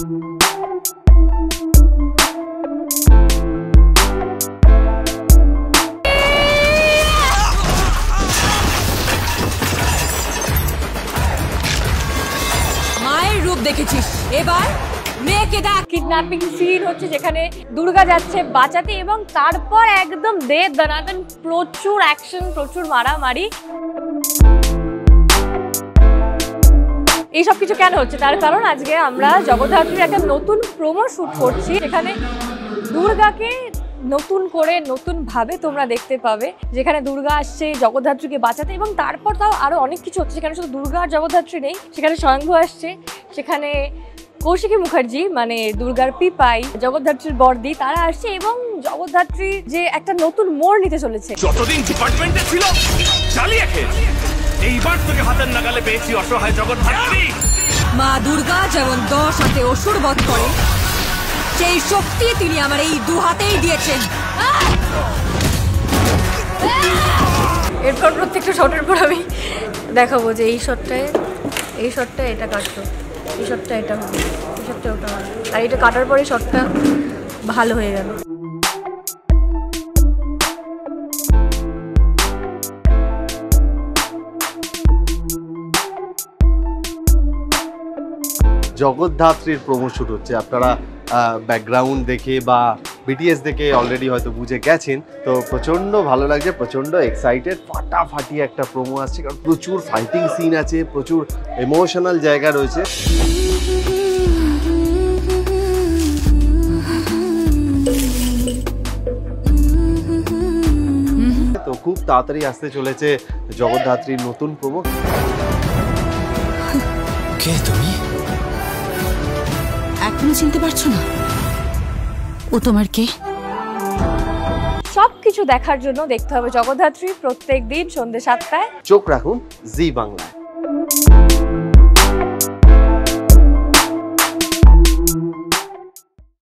মায়ের রূপ দেখেছিস, এবার মেয়েকে দেখ। কিডন্যাপিং সিন হচ্ছে যেখানে দুর্গা যাচ্ছে বাঁচাতে এবং তারপর একদম দে দনাদন, প্রচুর অ্যাকশন, প্রচুর মারামারি। এইসব কিছু কেন হচ্ছে তার কারণ আজকে আমরা জগদ্ধাত্রীর একটা নতুন প্রোমো শুট করছি, যেখানে দুর্গাকে নতুন করে নতুন ভাবে তোমরা দেখতে পাবে, যেখানে দুর্গা আসছে জগদ্ধাত্রীকে বাঁচাতে এবং তারপর তাও আরো অনেক কিছু হচ্ছে। সেখানে শুধু দুর্গা আর জগদ্ধাত্রী নেই, সেখানে স্বয়ংভু আসছে, সেখানে কৌশিকী মুখার্জি মানে দুর্গার পিপাই, জগদ্ধাত্রীর বর্দি, তারা আসছে এবং জগদ্ধাত্রী যে একটা নতুন মোড় নিতে চলেছে। যতদিন ডিপার্টমেন্টে ছিল চালিয়ে খেয়েছি, এইবার তোকে হাতের নাগালে পেয়েছি অসহায় জগদ্ধাত্রী। মা দুর্গা যেমন 10 হাতে অসুর বধ করে, সেই শক্তি তিনি আমার এই 2 হাতেই দিয়েছেন। এরপর প্রত্যেকটা শটের পর আমি দেখাবো যে এই শটটা এটা কাটতো, এই শটটা এটা হবে, এই শটটা ওটা হবে, আর এটা কাটার পরে শটটা ভালো হয়ে গেল। জগদ্ধাত্রীর প্রোমো শুট হচ্ছে, আপনারা ব্যাকগ্রাউন্ড দেখে বা বিটিএস দেখে অলরেডি হয়তো বুঝে গেছেন। তো প্রচণ্ড ভালো লাগছে, প্রচণ্ড এক্সাইটেড, ফাটাফাটি একটা প্রোমো আসছে, কারণ প্রচুর ফাইটিং সিন আছে, প্রচুর ইমোশনাল জায়গা রয়েছে। তো খুব তাড়াতাড়ি আসতে চলেছে জগদ্ধাত্রীর নতুন প্রোমো। কে তুমি? এখনো চিনতে পারছো না ও তোমার কে? সবকিছু দেখার জন্য দেখতে হবে জগদ্ধাত্রী প্রত্যেক দিন সন্ধ্যে 7টায়। চোখ রাখুন জি বাংলায়।